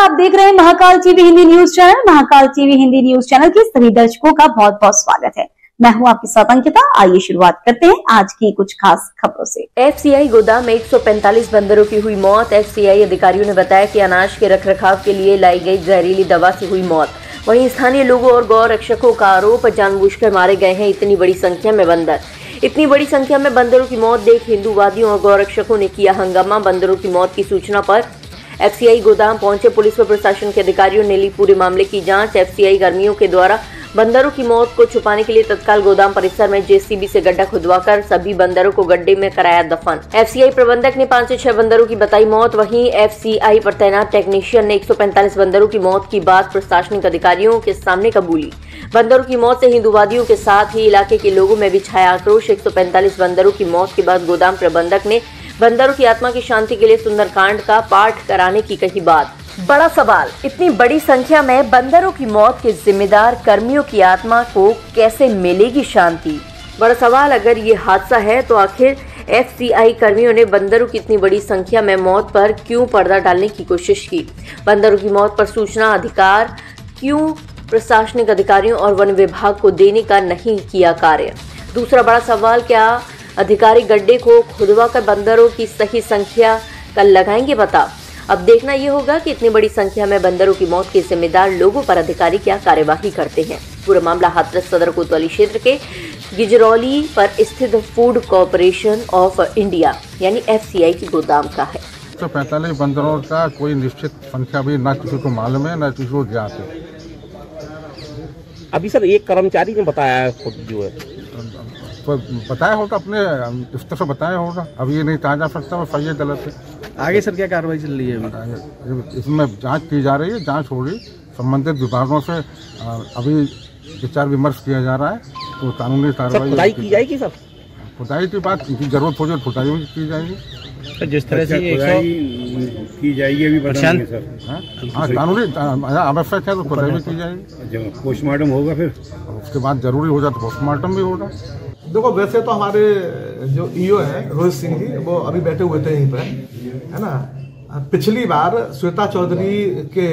आप देख रहे हैं Mahakal TV Hindi news channel. Mahakal TV Hindi news channel के सभी दर्शकों का बहुत बहुत स्वागत है। मैं हूं आपके साथ अंकिता। आइए शुरुआत करते हैं आज की कुछ खास खबरों से। एफसीआई गोदाम में 145 बंदरों की हुई मौत। एफसीआई अधिकारियों ने बताया कि अनाज के रखरखाव के लिए लाई गई जहरीली दवा से हुई मौत। वहीं स्थानीय लोगों और गौ रक्षकों का आरोप, जानबूझकर मारे गए हैं इतनी बड़ी संख्या में बंदर। इतनी बड़ी संख्या में बंदरों की मौत देख हिंदूवादियों और गौ रक्षकों ने किया हंगामा। बंदरों की मौत की सूचना पर एफसीआई गोदाम पहुंचे पुलिस व प्रशासन के अधिकारियों ने ली पूरे मामले की जांच। एफसीआई कर्मियों के द्वारा बंदरों की मौत को छुपाने के लिए तत्काल गोदाम परिसर में जेसीबी से गड्ढा खुदवाकर सभी बंदरों को गड्ढे में कराया दफन। एफसीआई प्रबंधक ने 5 से 6 बंदरों की बताई मौत। वहीं एफसीआई पर तैनात टेक्नीशियन ने 145 बंदरों की मौत की बात प्रशासनिक अधिकारियों के सामने कबूली। बंदरों की मौत से हिंदूवादियों के साथ ही इलाके के लोगों में भी छाया आक्रोश। 145 बंदरों की मौत के बाद गोदाम प्रबंधक ने बंदरों की आत्मा की शांति के लिए सुंदरकांड का पाठ कराने की कही बात। बड़ा सवाल, इतनी बड़ी संख्या में बंदरों की मौत के जिम्मेदार कर्मियों की आत्मा को कैसे मिलेगी शांति? बड़ा सवाल, अगर ये हादसा है तो आखिर एफसीआई कर्मियों ने बंदरों की इतनी बड़ी संख्या में मौत पर क्यों पर्दा डालने की कोशिश की? बंदरों की मौत पर सूचना अधिकार क्यों प्रशासनिक अधिकारियों और वन विभाग को देने का नहीं किया कार्य? दूसरा बड़ा सवाल, क्या अधिकारी गड्ढे को खुदवा कर बंदरों की सही संख्या का लगाएंगे पता? अब देखना ये होगा कि इतनी बड़ी संख्या में बंदरों की मौत के जिम्मेदार लोगों पर अधिकारी क्या कार्यवाही करते हैं। पूरा मामला हाथरस सदर कोतवाली क्षेत्र के गिजरौली पर स्थित फूड कॉर्पोरेशन ऑफ इंडिया यानी एफसीआई की गोदाम का है। 145 बंदरों का कोई निश्चित संख्या भी न किसी को मालूम है न किसी को ज्ञात है। अभी सर एक कर्मचारी ने बताया खुद जो है तो बताया होगा, अपने इस तरह से बताया होगा। अब ये नहीं कहा जा सकता वो सही है गलत है। आगे सर क्या कार्रवाई चल रही है? इसमें जांच की जा रही है, जांच हो रही, संबंधित विभागों से अभी विचार विमर्श किया जा रहा है तो कानूनी कार्रवाई खुदाई की जाएगी। सर खुदाई की बात की जरूरत हो जाए खुदाई भी की जाएगी। सर जिस तरह से की जाएगी अभी बता देंगे सर। हाँ कानूनी आवश्यक है तो खुदाई भी की जाएगी। पोस्टमार्टम होगा, फिर उसके बाद जरूरी हो जाए तो पोस्टमार्टम भी होगा। देखो, वैसे तो हमारे जो ईओ हैं रोहित सिंह जी, वो अभी बैठे हुए थे यहीं पर, है ना। पिछली बार श्वेता चौधरी के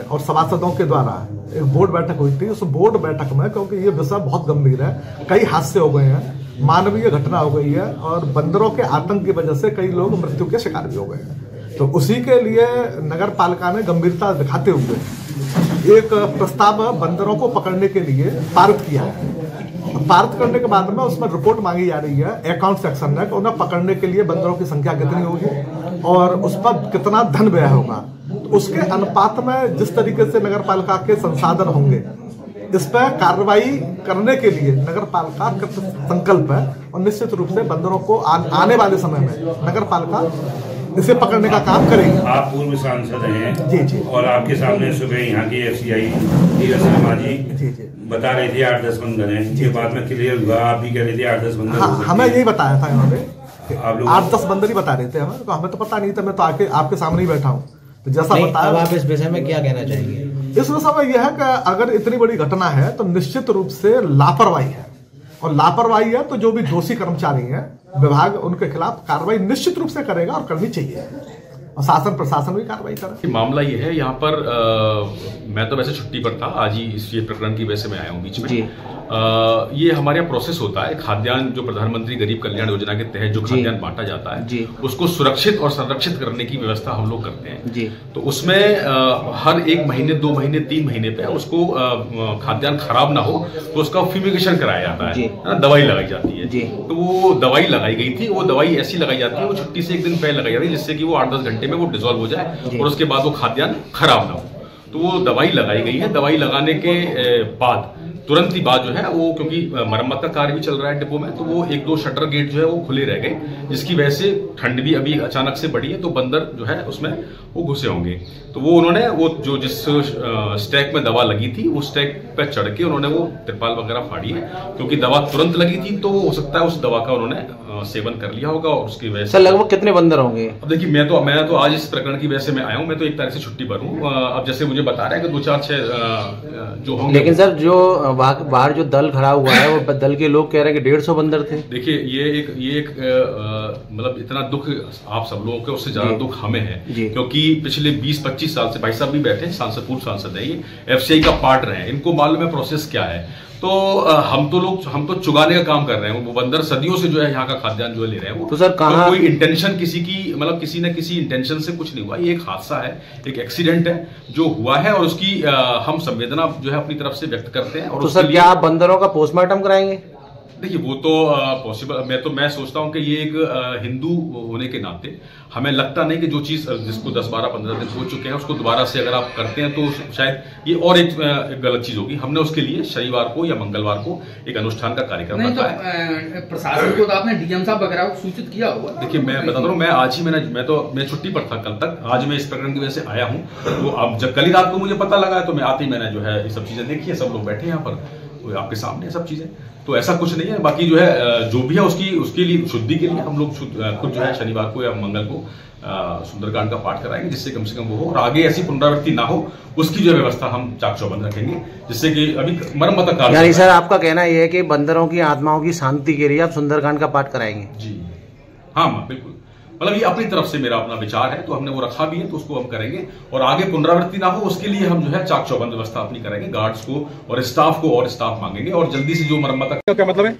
और सभासदों के द्वारा एक बोर्ड बैठक हुई थी। उस बोर्ड बैठक में, क्योंकि ये विषय बहुत गंभीर है, कई हादसे हो गए हैं, मानवीय घटना हो गई है और बंदरों के आतंक की वजह से कई लोग मृत्यु के शिकार भी हो गए हैं। तो उसी के लिए नगर पालिका ने गंभीरता दिखाते हुए एक प्रस्ताव बंदरों को पकड़ने के लिए पारित किया है। पारित करने के बाद में उसमें रिपोर्ट मांगी जा रही है अकाउंट सेक्शन में, कि उन्हें पकड़ने के लिए बंदरों की संख्या कितनी होगी और उस पर कितना धन व्यय होगा। तो उसके अनुपात में जिस तरीके से नगर पालिका के संसाधन होंगे, इस पर कार्रवाई करने के लिए नगर पालिका कृत संकल्प है और निश्चित रूप से बंदरों को आने वाले समय में नगर पालिका इसे पकड़ने का काम करेंगे। आप पूर्व सांसद हैं जी जी, और आपके सामने सुबह यहाँ की एफसीआई जी बता रहे थे 8-10 बंदर हैं। ये बाद में क्लियर हुआ, आप भी कह रहे थे 8-10 बंदर। हाँ, हमें यही बताया था यहाँ पे, आप लोग 8-10 बंदर ही बता रहे थे हमें, तो हमें तो पता नहीं था। मैं तो आके आपके सामने ही बैठा हूँ, तो जैसा बताया। अब आप इस विषय में क्या कहना चाहेंगे? इस विषय में यह है कि अगर इतनी बड़ी घटना है तो निश्चित रूप से लापरवाही है, और लापरवाही है तो जो भी दोषी कर्मचारी हैं विभाग उनके खिलाफ कार्रवाई निश्चित रूप से करेगा और करनी चाहिए, और शासन प्रशासन भी कार्रवाई करे। मामला ये है, यहाँ पर मैं तो वैसे छुट्टी पर था, आज ही इस प्रकरण की वजह से मैं आया हूँ बीच में। ये हमारे यहाँ प्रोसेस होता है, खाद्यान्न जो प्रधानमंत्री गरीब कल्याण योजना के तहत जो खाद्यान्न बांटा जाता है उसको सुरक्षित और संरक्षित करने की व्यवस्था हम लोग करते हैं। तो उसमें हर 1 महीने 2 महीने 3 महीने पे उसको खाद्यान्न खराब ना हो तो उसका फ्यूमिगेशन कराया जाता है, दवाई लगाई जाती है। तो वो दवाई लगाई गई थी, वो दवाई ऐसी लगाई जाती है, वो छुट्टी से 1 दिन पहले लगाई जाती है, जिससे कि वो 8-10 घंटे में वो डिजोल्व हो जाए और उसके बाद वो खाद्यान्न खराब ना हो। तो वो दवाई लगाई गई है। दवाई लगाने के बाद तुरंत ही बाद जो है वो, क्योंकि मरम्मत का कार्य भी चल रहा है डिपो में, तो वो 1-2 शटर गेट जो है वो खुले रह गए, जिसकी वजह से ठंड भी अभी अचानक से बढ़ी है, तो बंदर जो है उसमें वो घुसे होंगे। तो वो उन्होंने वो जो जिस स्टैक में दवा लगी थी वो स्टैक पे चढ़ के उन्होंने वो तिरपाल वगैरह फाड़ी है, क्योंकि दवा तुरंत लगी थी तो हो सकता है उस दवा का उन्होंने सेवन कर लिया होगा और उसकी वजह से। लगभग कितने बंदर होंगे? अब देखिए, मैं तो आज इस प्रकरण की वजह से मैं आया हूँ, मैं तो 1 तारीख से छुट्टी पर हूँ। अब जैसे मुझे बता रहा है कि 2-4-6 जो होंगे। लेकिन सर जो बाहर जो दल खड़ा हुआ है वो दल के लोग कह रहे हैं कि 150 बंदर थे। देखिए, ये एक मतलब इतना दुख आप सब लोगों को, उससे ज्यादा दुख हमें है, क्योंकि पिछले 20-25 साल से भाई साहब भी बैठे, सांसद पूर्व सांसद है, ये एफसीआई का पार्ट रहे हैं, इनको मालूम है प्रोसेस क्या है। तो हम तो चुगाने का काम कर रहे हैं, वो बंदर सदियों से जो है यहाँ का खाद्यान्न जो है ले रहे हैं वो। तो सर कहाँ, कोई इंटेंशन किसी की, मतलब किसी न किसी इंटेंशन से कुछ नहीं हुआ, ये एक हादसा है, एक एक्सीडेंट है जो हुआ है, और उसकी हम संवेदना जो है अपनी तरफ से व्यक्त करते हैं। और तो सर क्या आप बंदरों का पोस्टमार्टम कराएंगे? देखिए वो तो पॉसिबल, मैं सोचता हूं कि ये एक हिंदू होने के नाते हमें लगता नहीं कि जो चीज जिसको 10, 12, 15 दिन हो चुके हैं उसको दोबारा से अगर आप करते हैं तो शायद ये और एक गलत चीज होगी। हमने उसके लिए शनिवार को या मंगलवार को एक अनुष्ठान का कार्यक्रम रखा है। प्रशासन को तो आपने डीएम साहब वगैरह को सूचित किया होगा? देखिए मैं बता रहा हूँ, मैं आज ही मैं छुट्टी पर था कल तक, आज मैं इस प्रकरण की वजह से आया हूँ। तो अब जब कल ही रात को मुझे पता लगा तो मैं आते ही मैंने जो है ये सब चीजें देखी है, सब लोग बैठे यहाँ पर आपके सामने सब चीजें, तो ऐसा कुछ नहीं है। बाकी जो है जो भी है उसके लिए शुद्धि के लिए हम लोग खुद जो है शनिवार को या मंगल को सुंदरकांड का पाठ कराएंगे, जिससे कम से कम वो हो और आगे ऐसी पुनरावृत्ति ना हो, उसकी जो व्यवस्था हम चाक चौबंद रखेंगे, जिससे कि अभी मरम्मत का कार्य। यानी सर आपका कहना यह है कि बंदरों की आत्माओं की शांति के लिए आप सुंदरकांड का पाठ कराएंगे? जी हाँ बिल्कुल, मतलब ये अपनी तरफ से मेरा अपना विचार है, तो हमने वो रखा भी है, तो उसको हम करेंगे और आगे पुनरावृत्ति ना हो उसके लिए हम जो है चाक चौबंद व्यवस्था अपनी करेंगे, गार्ड्स को और स्टाफ को और स्टाफ मांगेंगे और जल्दी से जो मरम्मत का। क्या मतलब है?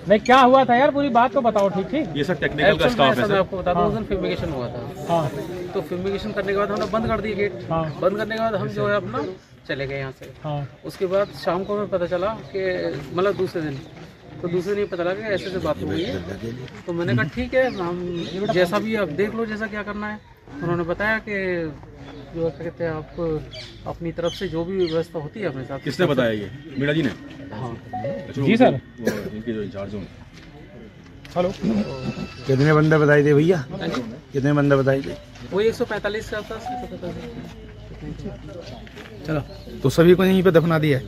नहीं क्या हुआ था यार, पूरी बात तो बताओ। ठीक ठीक, ये सर टेक्निकल का स्टाफ है। मैं आपको बता दूं, उस दिन फ्यूमिगेशन हुआ था। हाँ, तो फ्यूमिगेशन करने के बाद हमने बंद कर दिए गेट। हाँ, बंद करने के बाद हम जो है अपना चले गए यहाँ से। हाँ, उसके बाद शाम को हमें पता चला कि मतलब दूसरे दिन पता लगा ऐसे से बात हुई है। तो मैंने कहा ठीक है, हम जैसा भी आप देख लो, जैसा क्या करना है। उन्होंने बताया कि जो कहते हैं आप अपनी तरफ से जो भी व्यवस्था होती है अपने साथ। किसने बताया ये? मीणा जी ने? हाँ जी सर, इनके जो इंचार्ज होंगे। हेलो, कितने बंदे बताए थे भैया? कितने बंदे बताए थे? वो 145 का था। चलो तो सभी को यहीं पे दफना दिया है।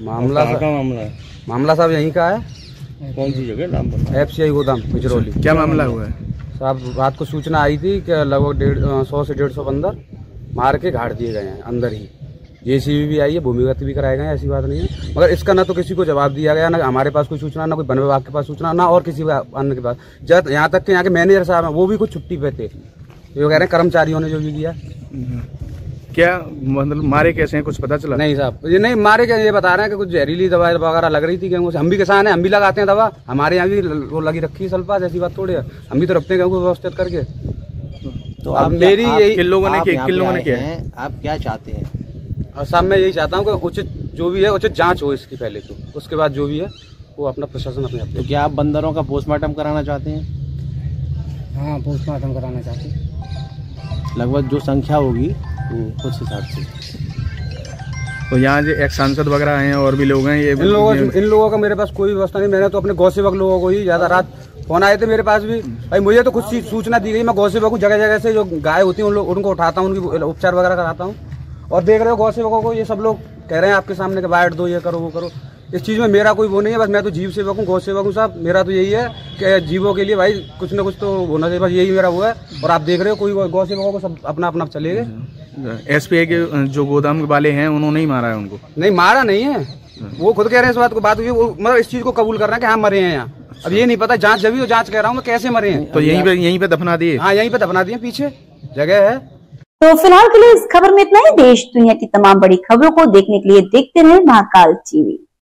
मामला साहब यहीं का है। कौन सी जगह? नाम एफसीआई गोदाम बिचरौली। क्या मामला हुआ है साहब? रात को सूचना आई थी कि लगभग 100 से 150 बंदर मार के घाट दिए गए हैं अंदर ही। जेसीबी भी आई है, भूमिगत भी कराए गए हैं, ऐसी बात नहीं है। मगर इसका ना तो किसी को जवाब दिया गया, ना हमारे पास कोई सूचना, ना कोई वन विभाग के पास सूचना, ना और किसी अन्य के पास। जब यहाँ तक कि यहाँ के मैनेजर साहब हैं वो भी कुछ छुट्टी पे थे, जो कह रहे हैं कर्मचारियों ने जो भी किया। क्या मतलब मारे कैसे हैं, कुछ पता चला? नहीं साहब, ये नहीं मारे क्या, ये बता रहे हैं कि कुछ जहरीली दवा वगैरह लग रही थी गेहूँ से। हम भी किसान हैं, हम भी लगाते हैं दवा, हमारे यहाँ भी वो लगी रखी है सल्फास, ऐसी बात थोड़ी है। हम भी तो रखते हैं गेहूँ को व्यवस्थित करके। तो अब मेरी यही किन लोगों ने किया है, आप क्या चाहते हैं? और साहब मैं यही चाहता हूँ कि उचित जो भी है उचित जांच हो इसकी पहले, तो उसके बाद जो भी है वो अपना प्रशासन अपने आप। तो क्या आप बंदरों का पोस्टमार्टम कराना चाहते हैं? हाँ, पोस्टमार्टम कराना चाहते हैं। लगभग जो संख्या होगी कुछ हिसाब से। तो यहाँ जो एक सांसद वगैरह हैं और भी लोग हैं, ये इन लोगों का मेरे पास कोई व्यवस्था नहीं। मैंने तो अपने गौ सेवक लोगों को ही ज्यादा, रात फोन आए थे मेरे पास भी, भाई मुझे तो कुछ सूचना दी गई। मैं गौ सेवक को जगह जगह से जो गाय होती है उनको उठाता हूँ, उनकी उपचार वगैरह कराता हूँ। और देख रहे हो गौ सेवकों को ये सब लोग कह रहे हैं आपके सामने कि बांट दो, ये करो वो करो। इस चीज में मेरा कोई वो नहीं है, बस मैं तो जीव सेवक हूँ, गौ सेवक हूँ साहब। मेरा तो यही है कि जीवों के लिए भाई कुछ ना कुछ तो होना चाहिए, बस यही मेरा वो है। और आप देख रहे हो कोई गौ सेवकों को सब अपना अपना चले गए। एसपीआई के जो गोदाम वाले हैं उन्होंने ही मारा है उनको? नहीं, मारा नहीं है, वो खुद कह रहे हैं इस बात को। बात हुई वो मतलब इस चीज को कबूल कर रहे हैं कि हाँ मरे हैं यहाँ। अब ये नहीं पता, जांच जब भी जांच कह रहा हूँ मैं, कैसे मरे हैं। तो यहीं पे दफना दिए? हाँ, यहीं पे दफना दिए, पीछे जगह है। तो फिलहाल के लिए इस खबर में इतना ही। देश दुनिया की तमाम बड़ी खबरों को देखने के लिए देखते रहे महाकाल टीवी।